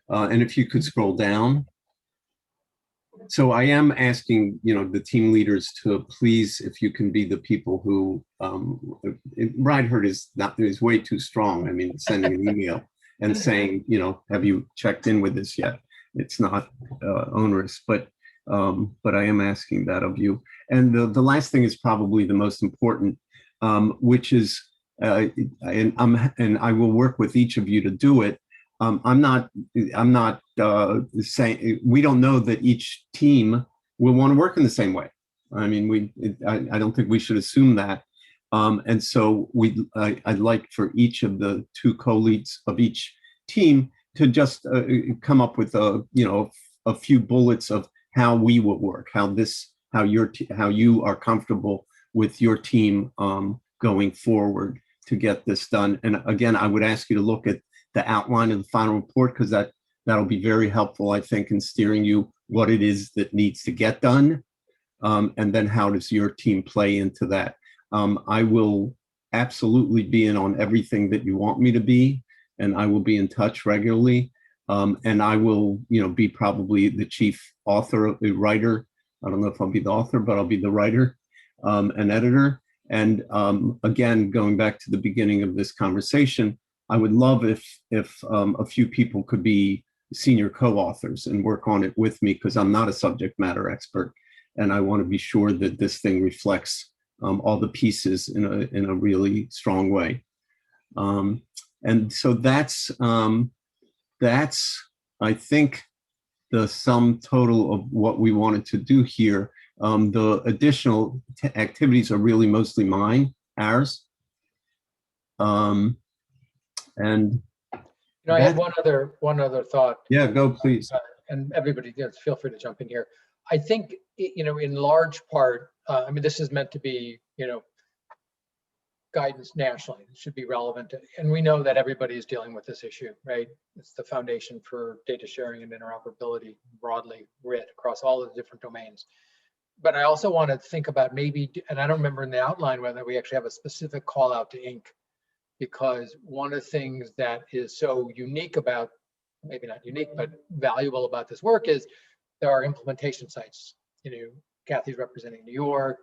And if you could scroll down. So I am asking, the team leaders to please, if you can be the people who, Bride Herd is way too strong. I mean, sending an email and saying, have you checked in with this yet? It's not onerous, but I am asking that of you. And the last thing is probably the most important, which is, and I will work with each of you to do it. I'm not saying, we don't know that each team will want to work in the same way. I mean, I don't think we should assume that. And so I'd like for each of the 2 co-leads of each team to just come up with a few bullets of how we will work, how you are comfortable with your team going forward to get this done. And again, I would ask you to look at the outline of the final report, because that That'll be very helpful, I think, in steering you what it is that needs to get done. And then how does your team play into that? I will absolutely be in on everything that you want me to be, and I will be in touch regularly. And I will, be probably the chief author, writer. I don't know if I'll be the author, but I'll be the writer and editor. And again, going back to the beginning of this conversation, I would love if a few people could be senior co-authors and work on it with me, because I'm not a subject matter expert, and I want to be sure that this thing reflects all the pieces in a really strong way. And so that's I think the sum total of what we wanted to do here. The additional activities are really mostly ours. And I had one other thought. Yeah, go please. And everybody, feel free to jump in here. I think, in large part, this is meant to be, guidance nationally. It should be relevant. And we know that everybody is dealing with this issue, right? It's the foundation for data sharing and interoperability broadly writ across all of the different domains. But I also want to think about maybe, and I don't remember in the outline whether we actually have a specific call out to Inc., because one of the things that is so unique about, maybe not unique, but valuable about this work is there are implementation sites. Kathy's representing New York,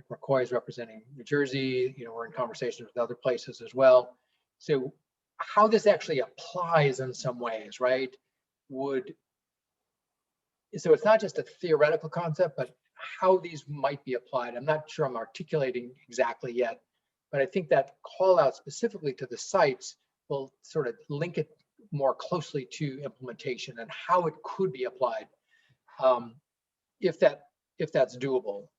McCoy is representing New Jersey, we're in conversations with other places as well. So how this actually applies in some ways, right? So it's not just a theoretical concept, but how these might be applied. I'm not sure I'm articulating exactly yet, but I think that call out specifically to the sites will sort of link it more closely to implementation and how it could be applied, if that's doable.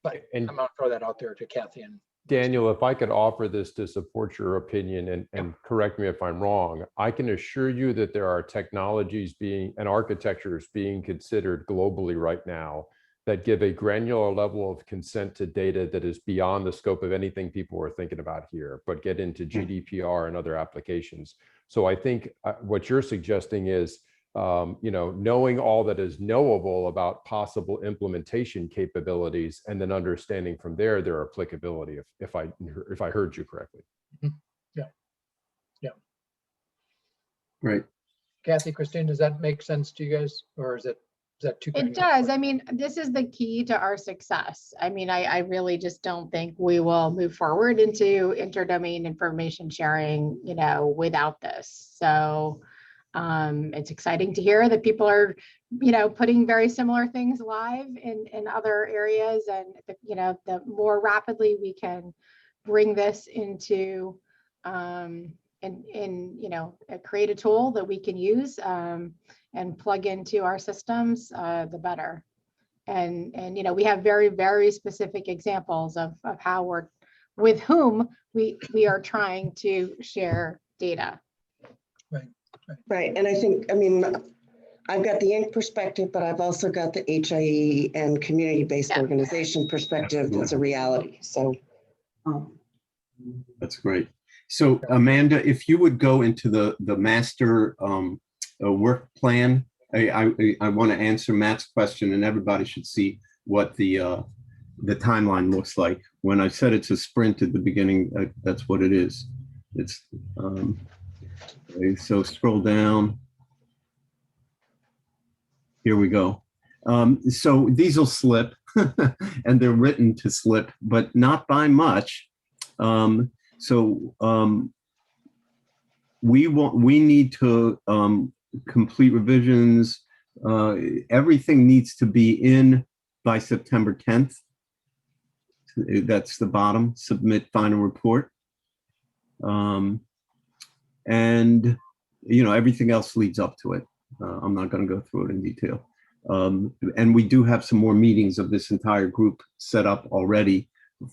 But I'm going to throw that out there to Kathy and Daniel, if I could offer this to support your opinion, and correct me if I'm wrong, I can assure you that there are technologies and architectures being considered globally right now that give a granular level of consent to data that is beyond the scope of anything people are thinking about here, but get into GDPR and other applications. So I think what you're suggesting is, knowing all that is knowable about possible implementation capabilities, and then understanding from there their applicability, if I heard you correctly. Yeah. Great. Kathy, Christine, does that make sense to you guys, or is that too? It does. This is the key to our success. I really just don't think we will move forward into interdomain information sharing, without this. So it's exciting to hear that people are, putting very similar things live in other areas, and the more rapidly we can bring this into create a tool that we can use and plug into our systems, the better. And we have very, very specific examples of how with whom we are trying to share data. Right. And I think, I've got the Inc. perspective, but I've also got the HIE and community-based organization perspective that's a reality. So that's great. So Amanda, if you would go into the master work plan, I want to answer Matt's question, and everybody should see what the timeline looks like. When I said it's a sprint at the beginning, that's what it is. It's okay, so scroll down. Here we go. So these will slip, and they're written to slip, but not by much. We need to complete revisions. Everything needs to be in by September 10th. That's the bottom, submit final report. And everything else leads up to it. I'm not going to go through it in detail. And we do have some more meetings of this entire group set up already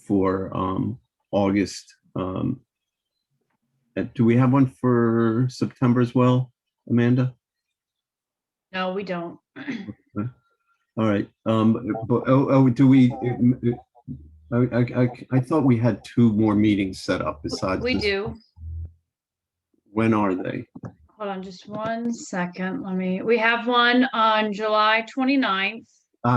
for August. Do we have one for September as well, Amanda? No, we don't. Okay. All right. Do we? I thought we had 2 more meetings set up besides. We do. When are they? hold on just 1 second. We have one on July 29th.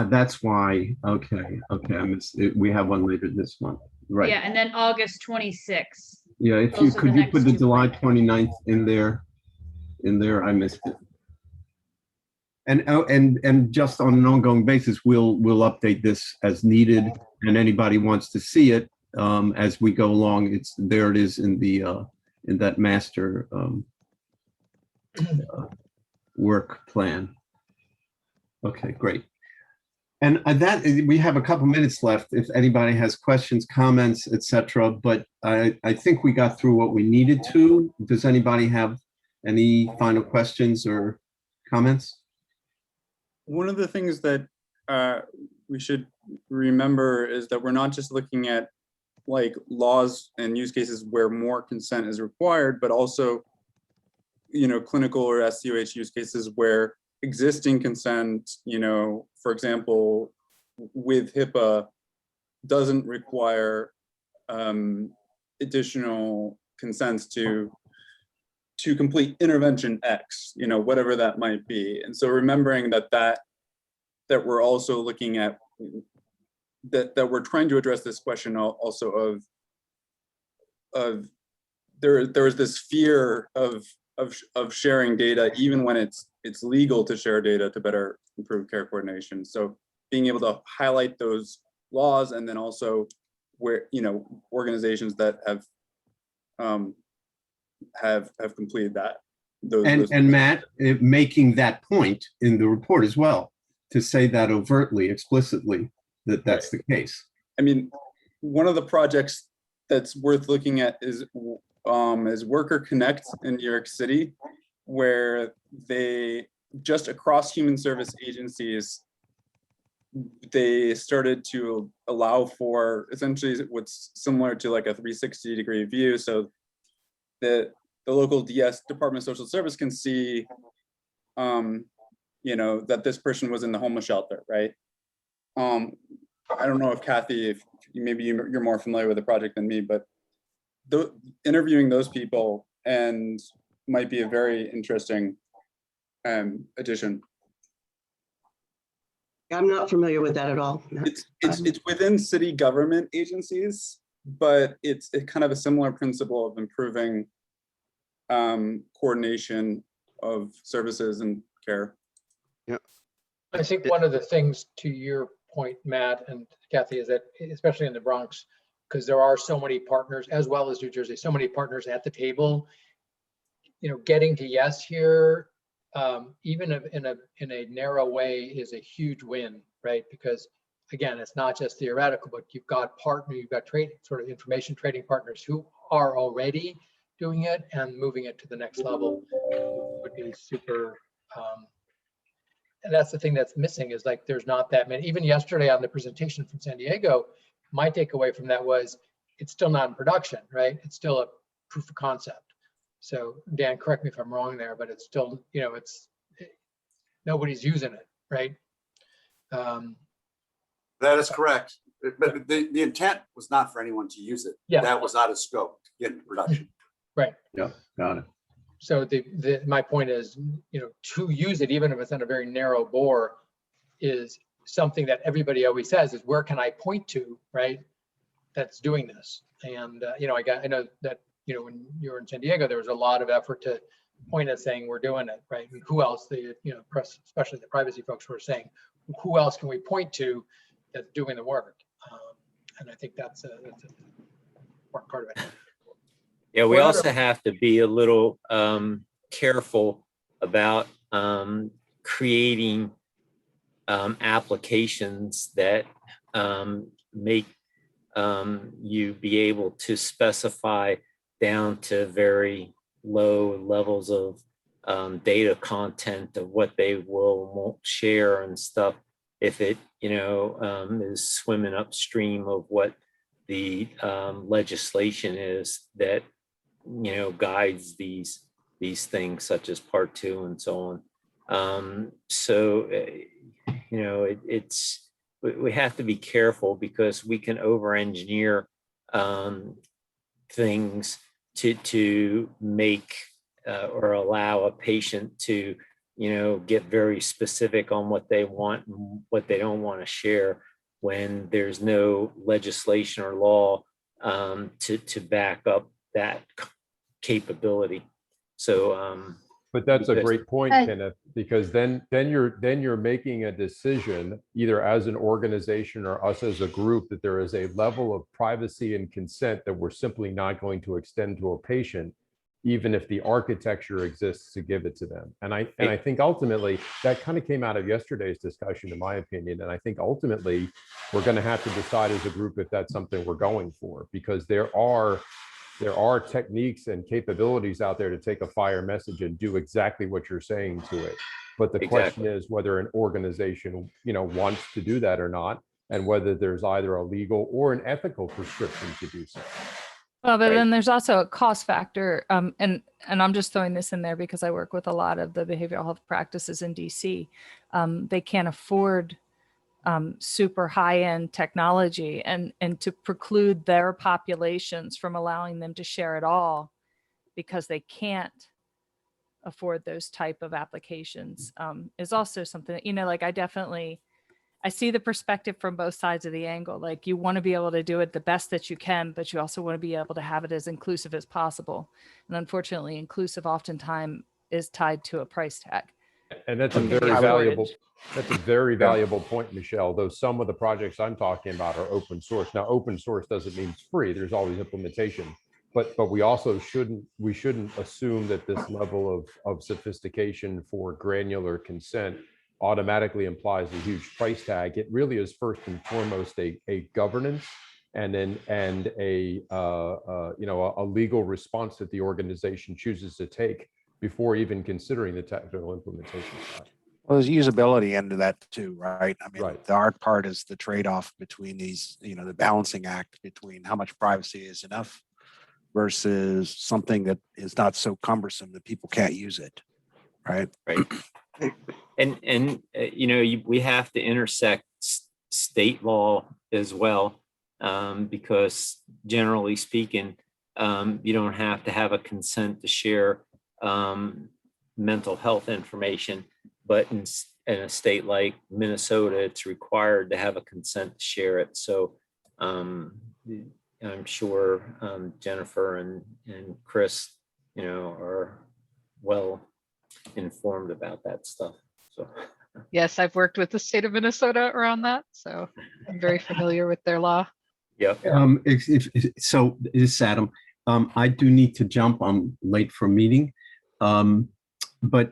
That's why, okay, I missed it. We have one later this month, right? Yeah, and then August 26th. Yeah, if Those you, are the could you next put the two July planned. 29th in there? I missed it. And just on an ongoing basis, we'll update this as needed, and anybody wants to see it as we go along, there it is in the in that master work plan. Okay, great. And that we have a couple minutes left if anybody has questions, comments, etc. But I think we got through what we needed to. Does anybody have any final questions or comments? One of the things that we should remember is that we're not just looking at like laws and use cases where more consent is required, but also, you know, clinical or SUH use cases where existing consent, you know, for example, with HIPAA doesn't require additional consents to complete intervention X, you know, whatever that might be. And so remembering that we're also looking at that we're trying to address this question also of there is this fear of sharing data even when it's legal to share data to better improve care coordination. So being able to highlight those laws, and then also where, you know, organizations that have completed that. And Matt, making that point in the report as well, to say that overtly, explicitly, that's the case. I mean, one of the projects that's worth looking at is Worker Connect in New York City, where they, just across human service agencies, they started to allow for essentially what's similar to like a 360-degree view. So the local DS, Department of Social Service, can see, you know, that this person was in the homeless shelter, right? I don't know if Kathy, if maybe you're more familiar with the project than me, but interviewing those people and might be a very interesting addition. I'm not familiar with that at all. It's within city government agencies, but it's kind of a similar principle of improving coordination of services and care. Yeah, I think one of the things, to your point, Matt and Kathy, is that especially in the Bronx, because there are so many partners, as well as New Jersey, so many partners at the table, you know, getting to yes here, even in a narrow way, is a huge win, right? Because again, it's not just theoretical, but you've got trading, sort of information trading partners who are already doing it, and moving it to the next level would be super. And that's the thing that's missing, is like there's not that many. Even yesterday on the presentation from San Diego, my takeaway from that was it's still not in production, right? It's still a proof of concept. So Dan, correct me if I'm wrong there, but it's still, you know, nobody's using it, right? That is correct. But the intent was not for anyone to use it. Yeah. That was out of scope to get into production. Right. Yeah, got it. So my point is, you know, to use it, even if it's on a very narrow bore, is something that everybody always says is, where can I point to, right? That's doing this. And, you know, I know that, you know, when you were in San Diego, there was a lot of effort to point at saying we're doing it, right? And who else, you know, press, especially the privacy folks, were saying, who else can we point to that's doing the work? And I think that's a important part of it. Yeah, we also have to be a little careful about creating applications that make you be able to specify down to very low levels of data content of what they will and won't share and stuff, if it, you know, is swimming upstream of what the legislation is that, you know, guides these things, such as Part 2 and so on. So, you know, we have to be careful, because we can over-engineer things to make or allow a patient to, get very specific on what they want and what they don't want to share when there's no legislation or law to back up that capability. So, but that's a because- great point, Kenneth, because then you're making a decision either as an organization or us as a group that there is a level of privacy and consent that we're simply not going to extend to a patient, even if the architecture exists to give it to them. And I think ultimately that kind of came out of yesterday's discussion, in my opinion. And I think ultimately we're going to have to decide as a group if that's something we're going for, because there are techniques and capabilities out there to take a FHIR message and do exactly what you're saying to it. But the question is whether an organization, wants to do that or not, and whether there's either a legal or an ethical prescription to do so. Well, but then there's also a cost factor. And I'm just throwing this in there because I work with a lot of the behavioral health practices in DC. They can't afford super high-end technology and to preclude their populations from allowing them to share it all because they can't afford those type of applications is also something that, like I see the perspective from both sides of the angle. Like you want to be able to do it the best that you can, but you also want to be able to have it as inclusive as possible. And unfortunately, inclusive oftentimes is tied to a price tag. And that's a very valuable point, Michelle, though some of the projects I'm talking about are open source. Now, open source doesn't mean it's free. There's always implementation, but we also shouldn't assume that this level of sophistication for granular consent automatically implies a huge price tag. It really is first and foremost a governance and a legal response that the organization chooses to take before even considering the technical implementation side. Well, there's usability into that too, right? I mean, the art part is the trade-off between these, the balancing act between how much privacy is enough versus something that is not so cumbersome that people can't use it, right? Right. And we have to intersect state law as well, because generally speaking, you don't have to have a consent to share mental health information, but in a state like Minnesota, it's required to have a consent to share it. So I'm sure Jennifer and Chris, are well informed about that stuff. So Yes, I've worked with the state of Minnesota around that, so I'm very familiar with their law. Yep. So this is Adam. I do need to jump. I'm late for a meeting. But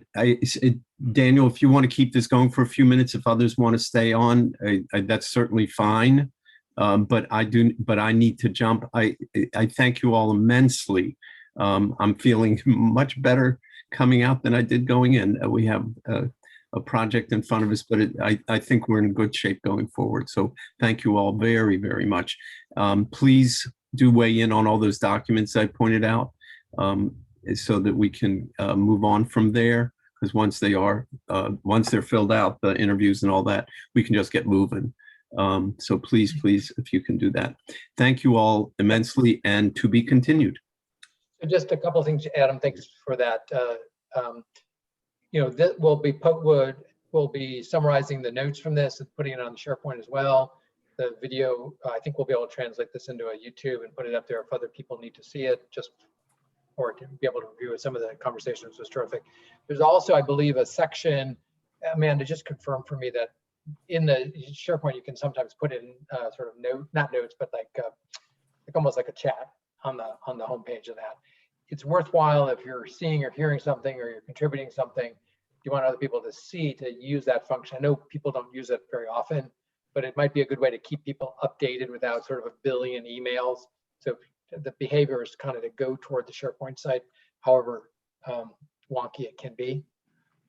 Daniel, if you want to keep this going for a few minutes, if others want to stay on, that's certainly fine. But I need to jump. I thank you all immensely. I'm feeling much better coming out than I did going in. We have a project in front of us, but I think we're in good shape going forward. So thank you all very, very much. Please do weigh in on all those documents I pointed out, so that we can move on from there. Because once they're filled out, the interviews and all that, we can just get moving. So please, if you can do that. Thank you all immensely, and to be continued. Just a couple of things, Adam. Thanks for that. That we'll be summarizing the notes from this and putting it on the SharePoint as well. The video, I think we'll be able to translate this into a YouTube and put it up there if other people need to see it, or to be able to review it. Some of the conversations was terrific. There's also, I believe, a section, Amanda, just confirm for me that in the SharePoint, you can sometimes put in sort of not notes, but like almost like a chat on the homepage of that. It's worthwhile if you're seeing or hearing something or you're contributing something, you want other people to see, to use that function. I know people don't use it very often, but it might be a good way to keep people updated without sort of a billion emails. So the behavior is kind of to go toward the SharePoint site, however wonky it can be.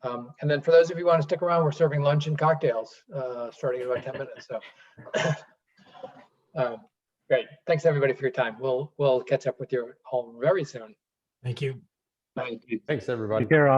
And then for those of you who want to stick around, we're serving lunch and cocktails starting in about 10 minutes. So great. Thanks everybody for your time. We'll catch up with you all very soon. Thank you. Bye. Thanks, everybody. Take care,